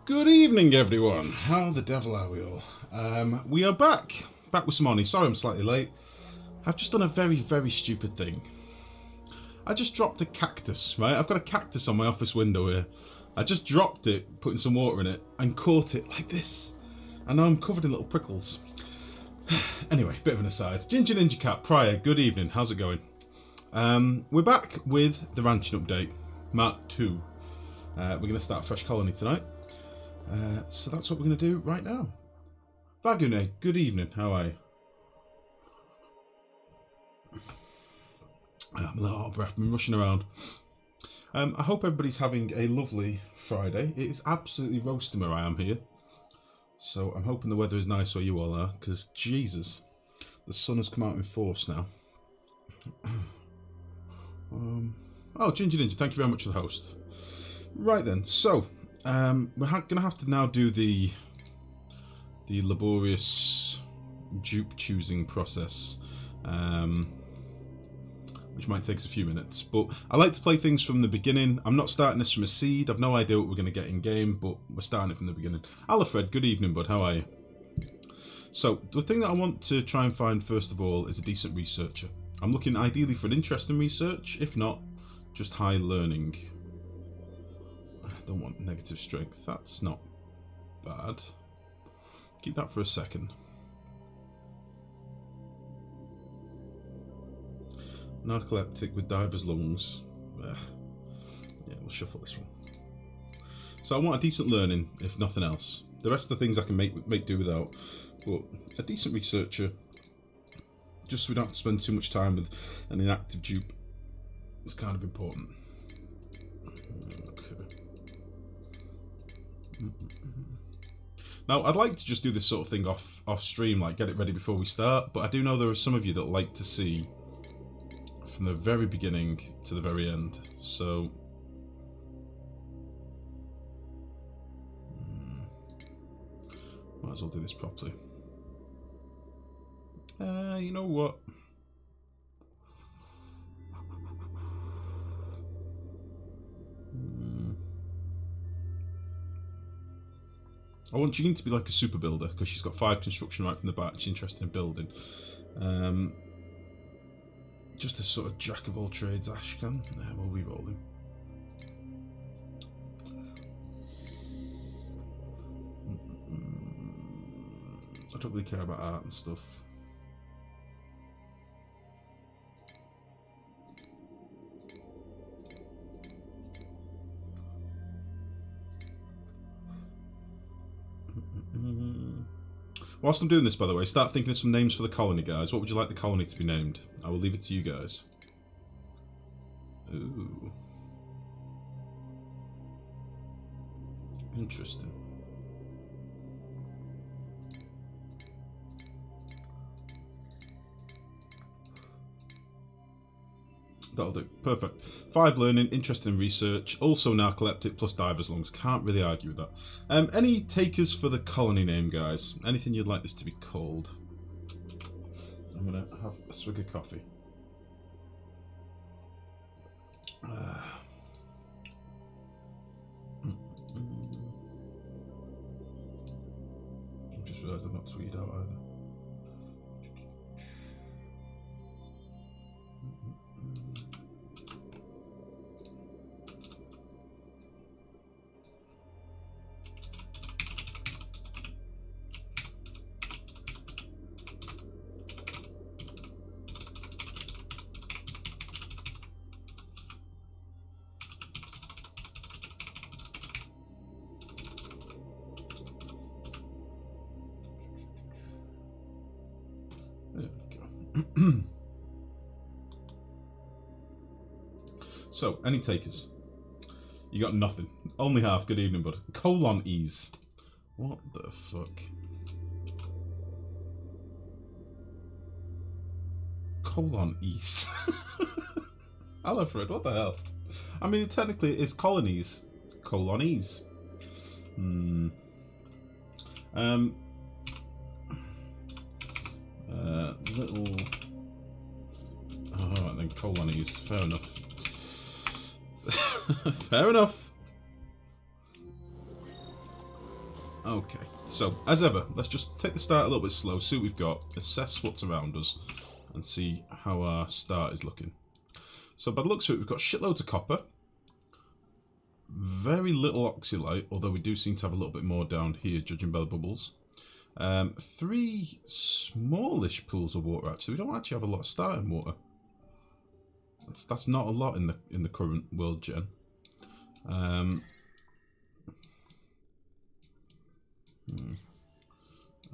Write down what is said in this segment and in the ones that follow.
Good evening, everyone. How the devil are we all? We are back with some money. Sorry I'm slightly late. I've just done a very, very stupid thing. I just dropped a cactus, right? I've got a cactus on my office window here. I just dropped it, putting some water in it, and caught it like this. And now I'm covered in little prickles. Anyway, bit of an aside. Ginger Ninja Cat, Prior, good evening. How's it going? We're back with the ranching update, Mark 2. We're going to start a fresh colony tonight. So that's what we're going to do right now. Vagune, good evening. How are you? I'm a little out of breath. I've been rushing around. I hope everybody's having a lovely Friday. It is absolutely roasting where I am here. So I'm hoping the weather is nice where you all are, because Jesus, the sun has come out in force now. Oh, Ginger Ninja, thank you very much for the host. Right then, so we're going to have to now do the laborious dupe choosing process, which might take us a few minutes. But I like to play things from the beginning. I'm not starting this from a seed. I've no idea what we're going to get in game, but we're starting it from the beginning. Alfred, good evening, bud. How are you? So the thing that I want to try and find first of all is a decent researcher. I'm looking ideally for an interesting research. If not, just high learning. I don't want negative strength. That's not bad. Keep that for a second. Narcoleptic with diver's lungs. Yeah, we'll shuffle this one. So I want a decent learning, if nothing else. The rest of the things I can make do without. But a decent researcher, just so we don't have to spend too much time with an inactive dupe. It's kind of important. Okay. Now, I'd like to just do this sort of thing off stream, like get it ready before we start, but I do know there are some of you that like to see from the very beginning to the very end, so might as well do this properly. You know what? I want Jean to be like a super builder because she's got 5 construction right from the back. She's interested in building. Just a sort of jack of all trades, Ashcan. We'll re-roll him. I don't really care about art and stuff. Whilst I'm doing this, by the way, start thinking of some names for the colony, guys. What would you like the colony to be named? I will leave it to you guys. Ooh. Interesting. That'll do. Perfect. 5 learning, interested in research, also narcoleptic plus diver's lungs. Can't really argue with that. Any takers for the colony name, guys? Anything you'd like this to be called? I'm going to have a swig of coffee. I just realised I've not tweeted out either. So, any takers? You got nothing. Only half. Good evening, bud. Colon ease. What the fuck? Colon ease. Alfred, what the hell? I mean, technically it is colonies. Colonies. Little... Alright then, colonies. Fair enough. Fair enough. Okay, so as ever, let's just take the start a little bit slow, see what we've got, assess what's around us, and see how our start is looking. So by the looks of it, we've got shitloads of copper, very little oxylite, although we do seem to have a little bit more down here, judging by the bubbles. 3 smallish pools of water. Actually, we don't actually have a lot of starting water. That's not a lot in the current world gen. And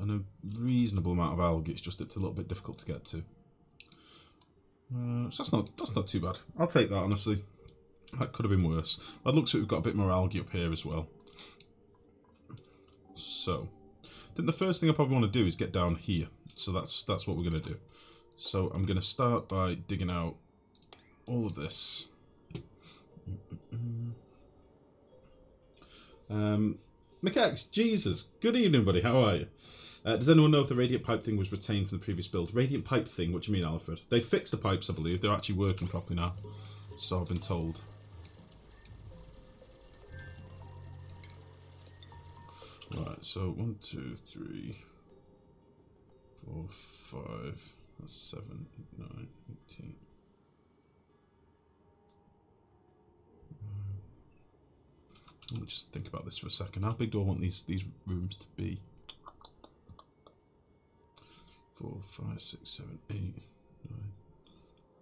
a reasonable amount of algae. It's just it's a little bit difficult to get to. So that's not too bad. I'll take that, honestly. That could have been worse. But it looks like we've got a bit more algae up here as well. So I think the first thing I probably want to do is get down here. So that's what we're going to do. So I'm going to start by digging out all of this. McX, Jesus. Good evening, buddy. How are you? Does anyone know if the radiant pipe thing was retained from the previous build? Radiant pipe thing? What do you mean, Alfred? They fixed the pipes, I believe. They're actually working properly now. So I've been told. Right, so 1, 2, 3, 4, 5, 7, 8, 9, 18. Let me just think about this for a second. How big do I want these rooms to be? 4, 5, 6, 7, 8, 9,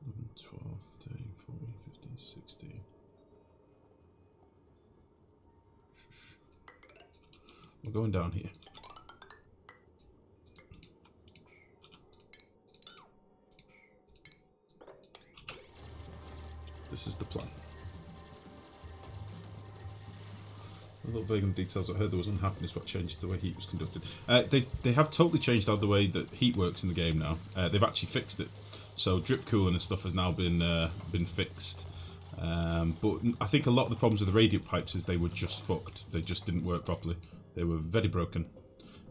11, 12, 13, 14, 15, 16. We're going down here. This is the plan. A little vague on details. I heard there was unhappiness about changes to the way heat was conducted. They have totally changed out the way that heat works in the game now. They've actually fixed it. So drip cooling and stuff has now been fixed. But I think a lot of the problems with the radiant pipes is they were just fucked. They just didn't work properly. They were very broken.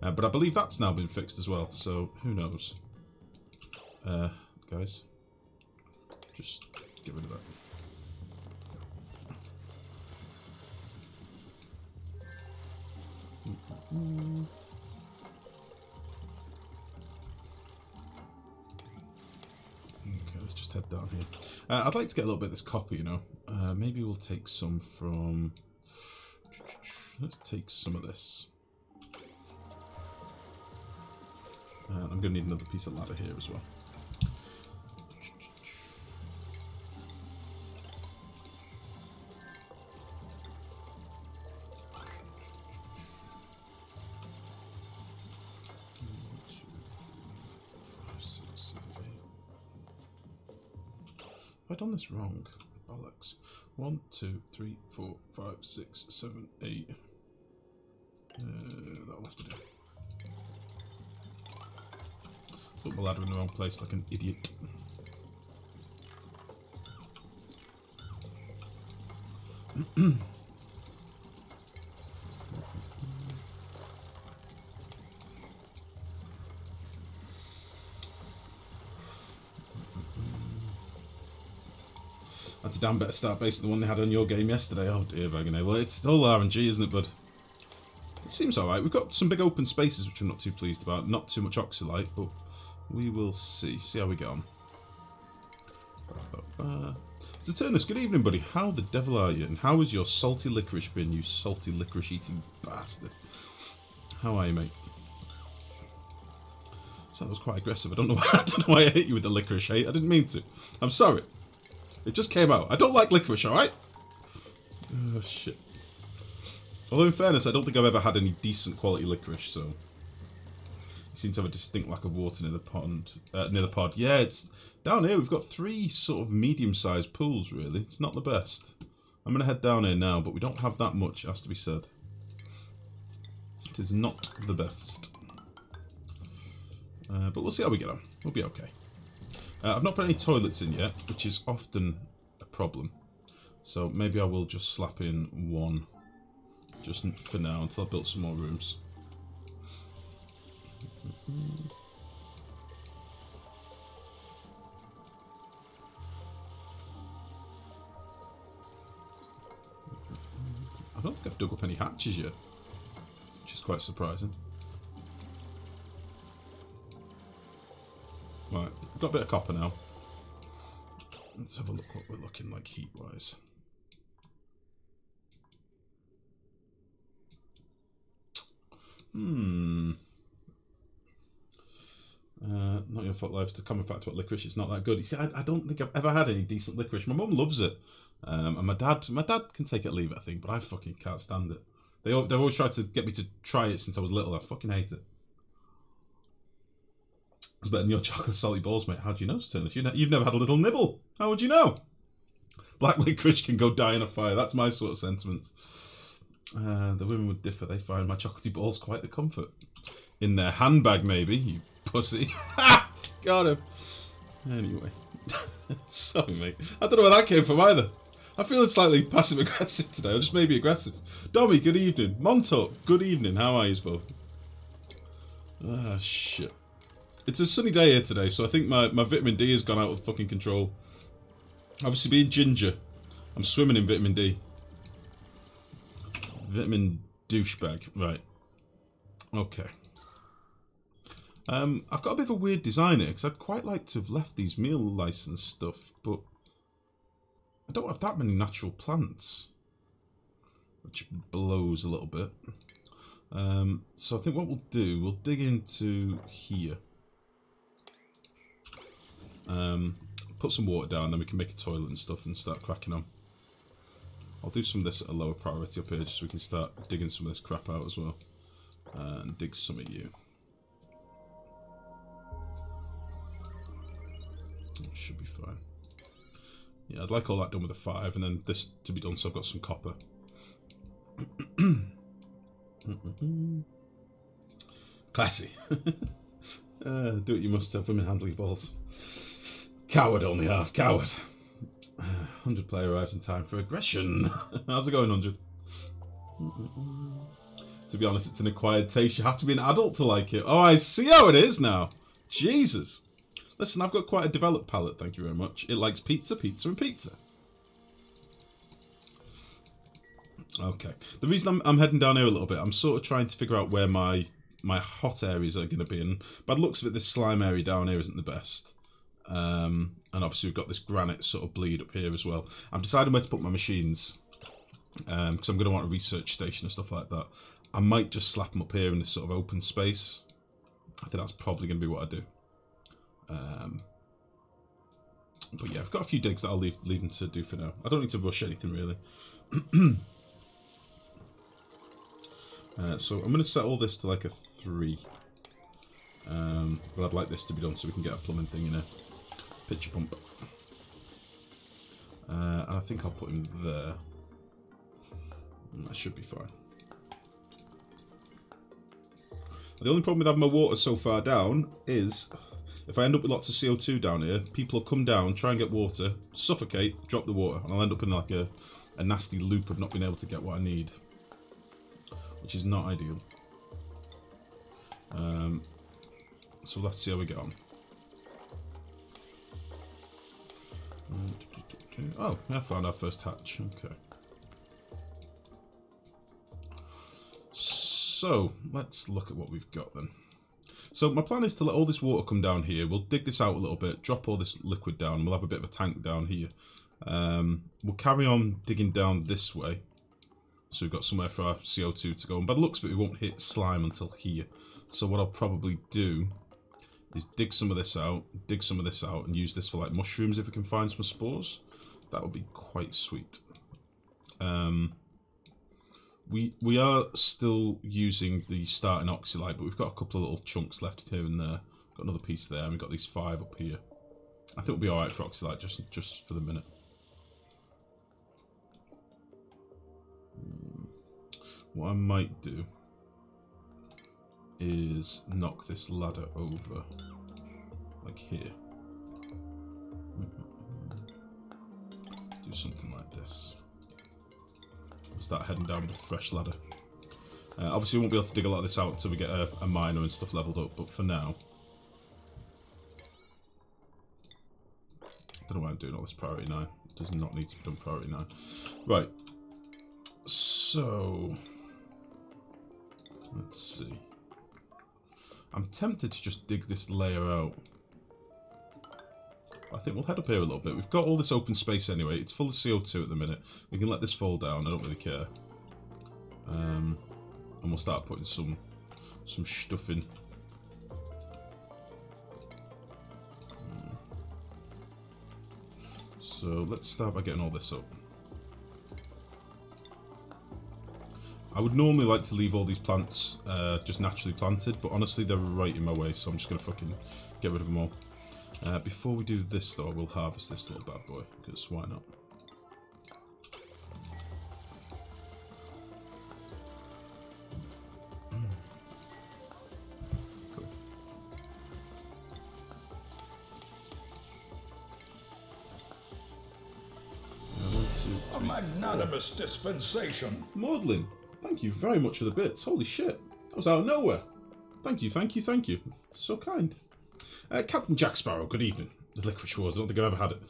But I believe that's now been fixed as well. So who knows? Guys, just get rid of that. Okay, let's just head down here. I'd like to get a little bit of this copper, you know. Maybe we'll take some from... Let's take some of this. I'm going to need another piece of ladder here as well. Have I done this wrong? Bollocks. 1, 2, 3, 4, 5, 6, 7, 8. That'll have to do. Put my ladder in the wrong place like an idiot. That's a damn better start base than the one they had on your game yesterday. Oh dear, Wagonet. Well, it's all RNG, isn't it, bud? It seems alright. We've got some big open spaces, which I'm not too pleased about. Not too much oxylite, but we will see. See how we get on. Saturnus, good evening, buddy. How the devil are you? And how has your salty licorice been, you salty licorice eating bastard? How are you, mate? So that was quite aggressive. I don't know why I hit you with the licorice hate. I didn't mean to. I'm sorry. It just came out. I don't like licorice, alright? Oh, shit. Although, in fairness, I don't think I've ever had any decent quality licorice, so... You seem to have a distinct lack of water near the pond. Yeah, it's... Down here, we've got 3 sort of medium-sized pools, really. It's not the best. I'm going to head down here now, but we don't have that much, has to be said. It is not the best. But we'll see how we get on. We'll be okay. I've not put any toilets in yet, which is often a problem. So maybe I will just slap in 1, just for now, until I've built some more rooms. I don't think I've dug up any hatches yet, which is quite surprising. Right, got a bit of copper now. Let's have a look what we're looking like heat-wise. Not your fault, life. To come back to what licorice, it's not that good. You see, I don't think I've ever had any decent licorice. My mum loves it, and my dad can take it or leave it, I think, but I fucking can't stand it. They've always tried to get me to try it since I was little. I fucking hate it. It's better than your chocolate salty balls, mate. How do you know, Sternus? You've never had a little nibble. How would you know? Black licorice can go die in a fire. That's my sort of sentiment. The women would differ. They find my chocolatey balls quite the comfort. In their handbag, maybe, you pussy. Got him. Anyway. Sorry, mate. I don't know where that came from either. I'm feeling slightly passive-aggressive today, or just maybe aggressive. Dobby, good evening. Montauk, good evening. How are you both? Ah, shit. It's a sunny day here today, so I think my vitamin D has gone out of fucking control. Obviously, being ginger, I'm swimming in vitamin D. Vitamin douchebag. Right. Okay. I've got a bit of a weird design here, because I'd quite like to have left these meal license stuff, but I don't have that many natural plants, which blows a little bit. So I think what we'll do, we'll dig into here. Put some water down, then we can make a toilet and stuff and start cracking on. I'll do some of this at a lower priority up here, just so we can start digging some of this crap out as well. And dig some of you. That should be fine. Yeah, I'd like all that done with a 5, and then this to be done so I've got some copper. Classy. Do what you must have, women handling balls. Coward, only half coward. 100 player arrives in time for aggression. How's it going, 100? To be honest, it's an acquired taste. You have to be an adult to like it. Oh, I see how it is now. Jesus. Listen, I've got quite a developed palate, thank you very much. It likes pizza, pizza, and pizza. Okay. The reason I'm heading down here a little bit, I'm sort of trying to figure out where my hot areas are going to be. And by the looks of it, this slime area down here isn't the best. And obviously we've got this granite sort of bleed up here as well. I'm deciding where to put my machines. Because I'm going to want a research station and stuff like that. I might just slap them up here in this sort of open space. I think that's probably going to be what I do. But yeah, I've got a few digs that I'll leave them to do for now. I don't need to rush anything really. So I'm going to set all this to like a 3. But I'd like this to be done so we can get a plumbing thing in a pitcher pump. And I think I'll put him there. That should be fine. The only problem with having my water so far down is if I end up with lots of CO2 down here, people will come down, try and get water, suffocate, drop the water, and I'll end up in like a nasty loop of not being able to get what I need, which is not ideal. So let's see how we get on. Oh, I found our first hatch. Okay. So, let's look at what we've got then. So, my plan is to let all this water come down here. We'll dig this out a little bit, drop all this liquid down. We'll have a bit of a tank down here. We'll carry on digging down this way. So, we've got somewhere for our CO2 to go. And by the looks of it, we won't hit slime until here. So, what I'll probably do is dig some of this out, and use this for like mushrooms if we can find some spores. That would be quite sweet. We are still using the starting oxylite, but we've got a couple of little chunks left here and there. Got another piece there, and we've got these 5 up here. I think we'll be alright for oxylite just for the minute. What I might do is knock this ladder over, like here. Do something like this. Start heading down with a fresh ladder. Obviously we won't be able to dig a lot of this out until we get a miner and stuff leveled up, but for now, I don't know why I'm doing all this priority 9. It does not need to be done priority 9. Right, so Let's see. I'm tempted to just dig this layer out. I think we'll head up here a little bit. We've got all this open space anyway. It's full of CO2 at the minute. We can let this fall down. I don't really care. And we'll start putting some stuff in. So let's start by getting all this up. I would normally like to leave all these plants just naturally planted, but honestly they're right in my way, so I'm just going to fucking get rid of them all. Before we do this though, we'll harvest this little bad boy, because why not? A magnanimous dispensation. Maudlin, thank you very much for the bits. Holy shit, that was out of nowhere. Thank you, thank you, thank you. So kind. Captain Jack Sparrow, good evening. The Licorice Wars, I don't think I've ever had it.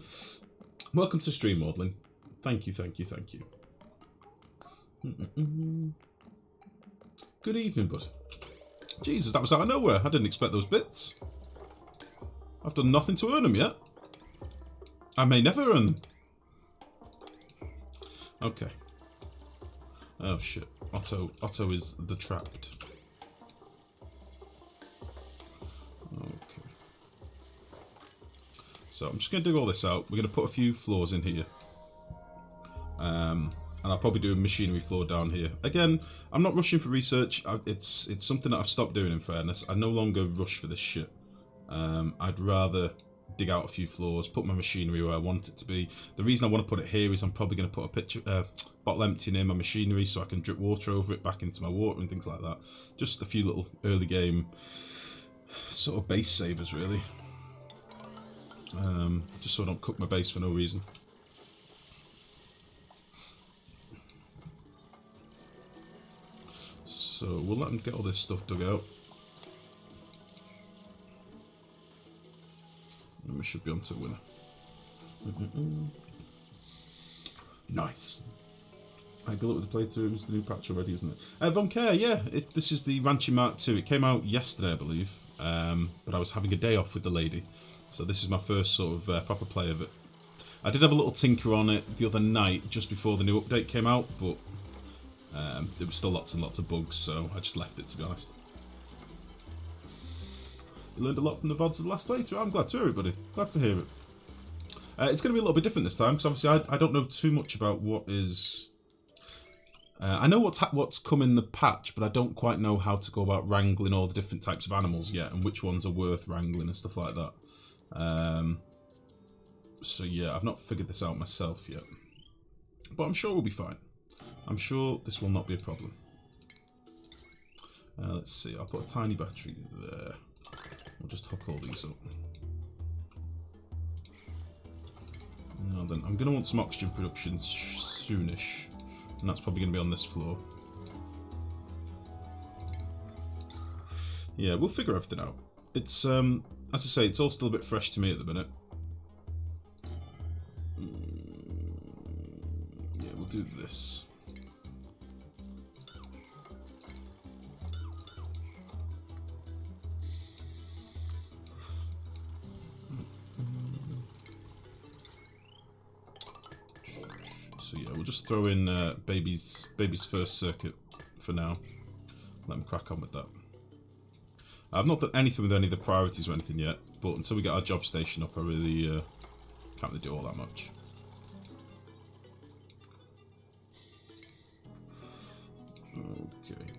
Welcome to stream, Maudlin. Thank you, thank you, thank you. Good evening, bud. Jesus, that was out of nowhere. I didn't expect those bits. I've done nothing to earn them yet. I may never earn them. Okay. Oh shit. Otto is the trapped. Okay. So I'm just going to dig all this out. We're going to put a few floors in here. And I'll probably do a machinery floor down here. Again, I'm not rushing for research. It's something that I've stopped doing, in fairness. I no longer rush for this shit. I'd rather dig out a few floors, put my machinery where I want it to be. The reason I want to put it here is I'm probably going to put a bottle empty near my machinery so I can drip water over it back into my water and things like that. Just a few little early game sort of base savers, really. Just so I don't cook my base for no reason. So we'll let them get all this stuff dug out. And we should be on to a winner. Nice. I good luck with the playthrough. It's the new patch already, isn't it? Von Care, yeah. This is the Ranching Mark 2. It came out yesterday, I believe. But I was having a day off with the lady. So this is my first sort of proper play of it. I did have a little tinker on it the other night, just before the new update came out. But there were still lots and lots of bugs, so I just left it, to be honest. You learned a lot from the VODs of the last playthrough. I'm glad to hear it, buddy. Glad to hear it. It's going to be a little bit different this time, because obviously I don't know too much about what is... I know what's come in the patch, but I don't quite know how to go about wrangling all the different types of animals yet, and which ones are worth wrangling and stuff like that. So yeah, I've not figured this out myself yet. But I'm sure we'll be fine. I'm sure this will not be a problem. Let's see, I'll put a tiny battery there. We'll just hook all these up. Now then, I'm going to want some oxygen production soonish. And that's probably going to be on this floor. Yeah, we'll figure everything out. It's, as I say, it's all still a bit fresh to me at the minute. Yeah, we'll do this. So yeah, we'll just throw in baby's first circuit for now. Let them crack on with that. I've not done anything with any of the priorities or anything yet, but until we get our job station up, I really can't really do all that much. Okay.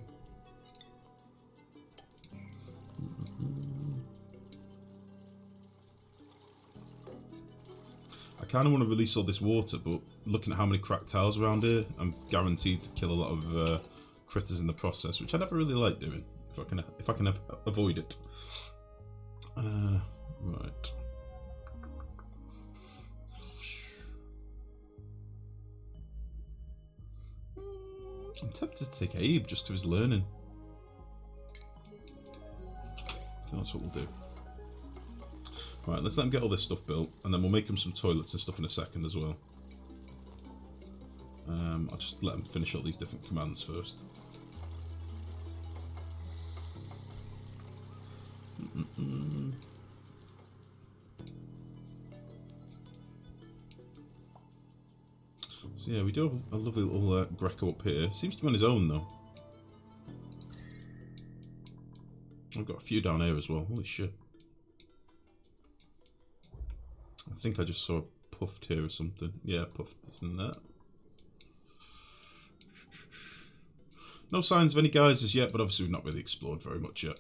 I kind of want to release all this water, but looking at how many cracked tiles around here, I'm guaranteed to kill a lot of critters in the process, which I never really like doing, if I can avoid it. Right. I'm tempted to take Abe just because he's learning. I think that's what we'll do. Right, let's let him get all this stuff built, and then we'll make him some toilets and stuff in a second as well. I'll just let him finish all these different commands first. So yeah, we do have a lovely little Greco up here. Seems to be on his own though. I've got a few down here as well. Holy shit. I think I just saw a puffed here or something. Yeah, puffed, isn't that? No signs of any guys as yet, but obviously we've not really explored very much yet.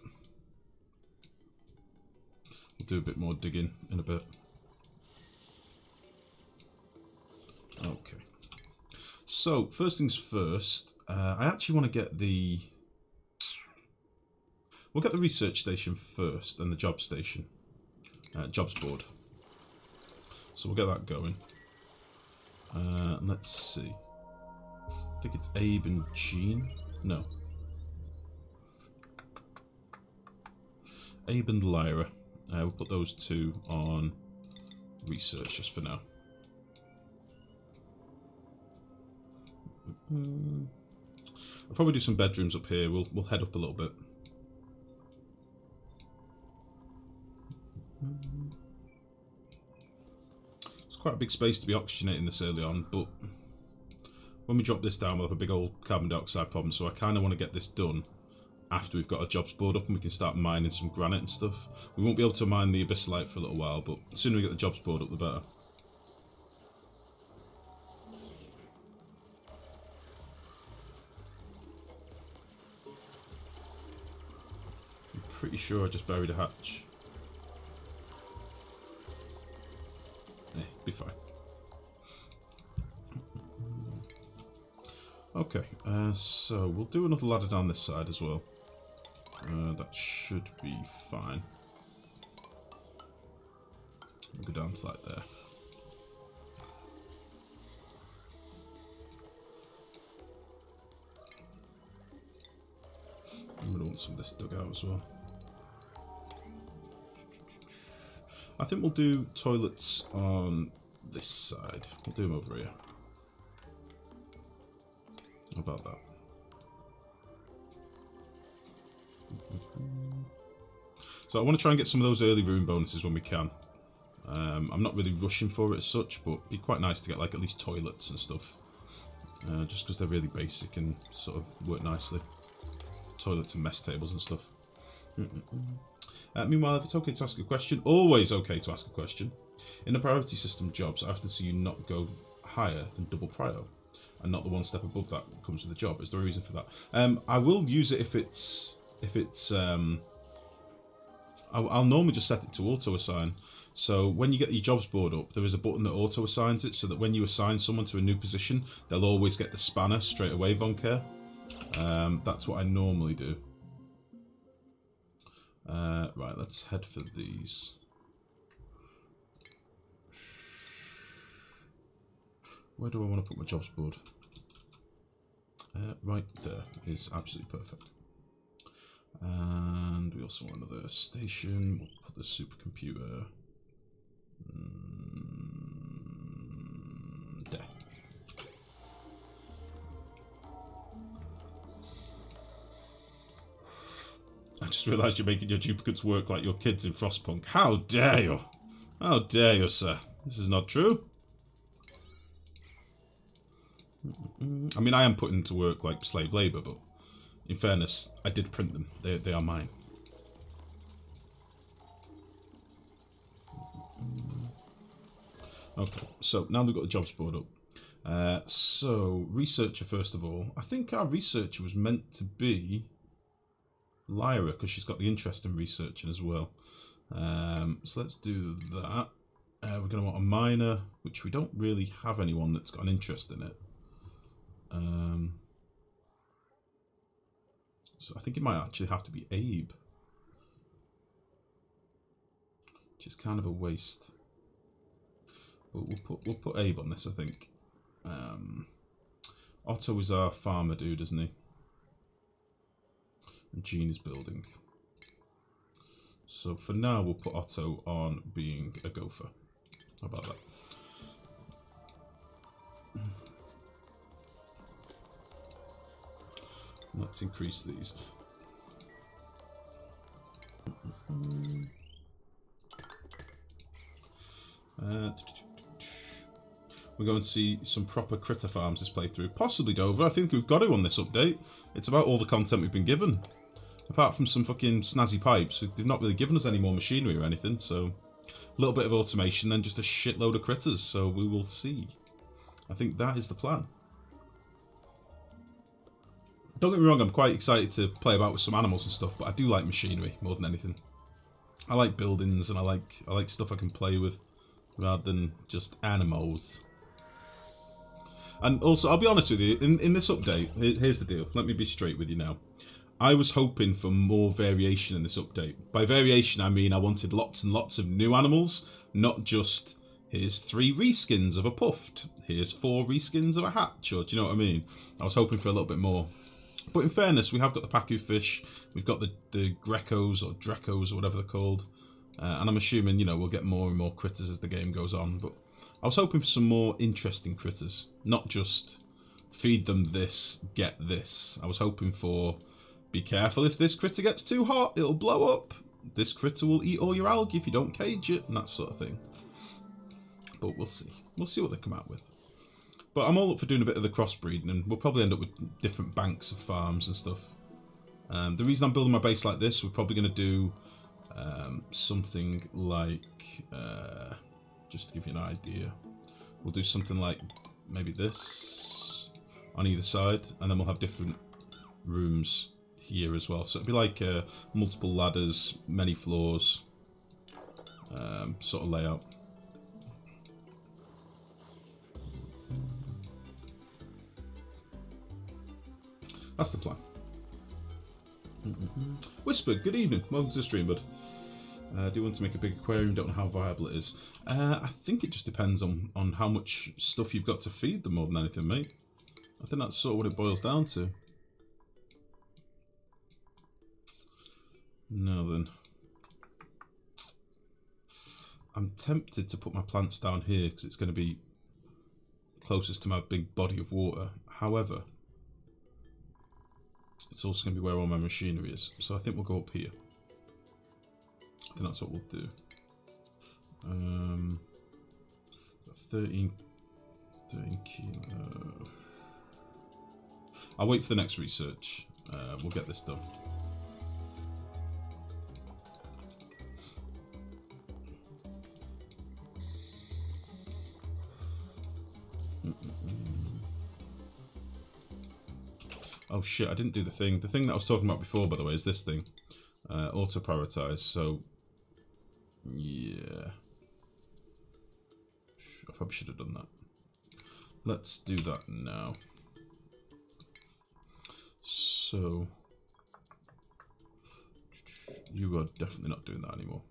We'll do a bit more digging in a bit. Okay. So, first things first, I actually want to get the... We'll get the research station first, and the job station. Jobs board. So we'll get that going. Let's see. I think it's Abe and Jean. No. Abe and Lyra. We'll put those two on research just for now. I'll probably do some bedrooms up here. We'll head up a little bit. It's quite a big space to be oxygenating this early on, but when we drop this down, we'll have a big old carbon dioxide problem, so I kind of want to get this done after we've got our jobs board up and we can start mining some granite and stuff. We won't be able to mine the abyssalite for a little while, but the sooner we get the jobs board up, the better. I'm pretty sure I just buried a hatch. Be fine. Okay, so we'll do another ladder down this side as well. That should be fine. We'll go down to like there. I'm gonna want some of this dug out as well. I think we'll do toilets on this side. We'll do them over here. How about that? So I want to try and get some of those early room bonuses when we can. I'm not really rushing for it as such, but it'd be quite nice to get like at least toilets and stuff. Just because they're really basic and sort of work nicely. Toilets and mess tables and stuff. Meanwhile, if it's okay to ask a question, always okay to ask a question. In the priority system jobs, I often see you not go higher than double prio, and not the one step above that comes with the job. Is there a reason for that? I will use it if it's I'll normally just set it to auto assign. So when you get your jobs board up, there is a button that auto assigns it, so that when you assign someone to a new position, they'll always get the spanner straight away, Von Care. That's what I normally do. Right, let's head for these. Where do I want to put my jobs board? Right there is absolutely perfect. And we also want another station. We'll put the supercomputer there. I just realised you're making your duplicates work like your kids in Frostpunk. How dare you? How dare you, sir? This is not true. I mean, I am putting to work like slave labour, but in fairness, I did print them. They are mine. Okay, so now we've got the jobs board up. So, researcher first of all. I think our researcher was meant to be Lyra, because she's got the interest in researching as well. So let's do that. We're going to want a miner, which we don't really have anyone that's got an interest in it. So I think it might actually have to be Abe, which is kind of a waste. But we'll put Abe on this, I think. Otto is our farmer dude, isn't he? And Jean is building. So for now, we'll put Otto on being a gopher. How about that? Let's increase these. we're going to see some proper critter farms this playthrough. Possibly Dover. I think we've got to on this update. It's about all the content we've been given. Apart from some fucking snazzy pipes, they've not really given us any more machinery or anything, so a little bit of automation, then just a shitload of critters, so we will see. I think that is the plan. Don't get me wrong, I'm quite excited to play about with some animals and stuff, but I do like machinery more than anything. I like buildings and I like stuff I can play with rather than just animals. And also, I'll be honest with you, in this update, here's the deal. Let me be straight with you now. I was hoping for more variation in this update. By variation, I mean I wanted lots and lots of new animals, not just, here's 3 reskins of a puffed, here's 4 reskins of a hatch, or do you know what I mean? I was hoping for a little bit more. But in fairness, we have got the Pacu fish, we've got the Grecos, or Drecos, or whatever they're called. And I'm assuming, you know, we'll get more and more critters as the game goes on. But I was hoping for some more interesting critters, not just feed them this, get this. I was hoping for, be careful if this critter gets too hot, it'll blow up. This critter will eat all your algae if you don't cage it, and that sort of thing. But we'll see. We'll see what they come out with. But I'm all up for doing a bit of the crossbreeding, and we'll probably end up with different banks of farms and stuff. The reason I'm building my base like this, we're probably going to do something like, just to give you an idea, we'll do something like maybe this on either side, and then we'll have different rooms here as well. So it'll be like multiple ladders, many floors sort of layout. That's the plan. Whisper, good evening. Welcome to the stream, bud. I do want to make a big aquarium, don't know how viable it is. I think it just depends on how much stuff you've got to feed them more than anything, mate. I think that's sort of what it boils down to. Now then. I'm tempted to put my plants down here because it's going to be closest to my big body of water. However, it's also going to be where all my machinery is. So I think we'll go up here. I think that's what we'll do. 13 kilo. I'll wait for the next research. We'll get this done. Oh shit, I didn't do the thing. The thing that I was talking about before, by the way, is this thing. Auto prioritize, so yeah. I probably should have done that. Let's do that now. So you are definitely not doing that anymore.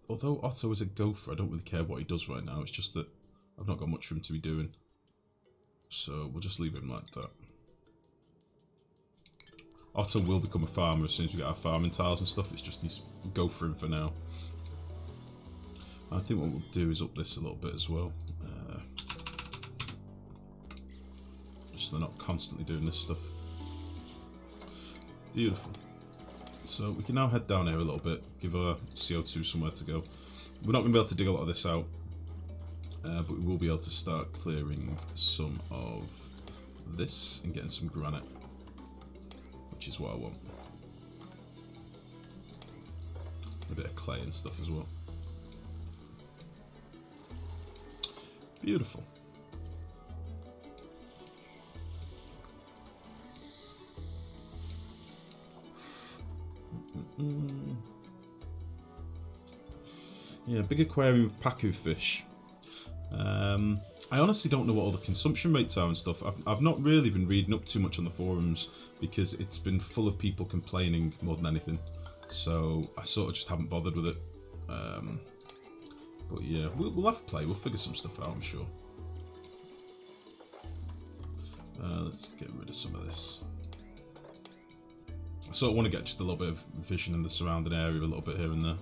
Although Otto is a gopher, I don't really care what he does right now. It's just that I've not got much for him to be doing. So we'll just leave him like that. Otto will become a farmer as soon as we get our farming tiles and stuff. It's just he's gophering for now. I think what we'll do is up this a little bit as well. Just so they're not constantly doing this stuff. Beautiful. So we can now head down here a little bit, give our CO2 somewhere to go. We're not going to be able to dig a lot of this out, but we will be able to start clearing some of this and getting some granite, which is what I want. A bit of clay and stuff as well. Beautiful. Yeah, big aquarium with Pacu fish. I honestly don't know what all the consumption rates are and stuff. I've not really been reading up too much on the forums because it's been full of people complaining more than anything. So I sort of just haven't bothered with it. But yeah, we'll have to play. We'll figure some stuff out, I'm sure. Let's get rid of some of this. I sort of want to get just a little bit of vision in the surrounding area a little bit here and there.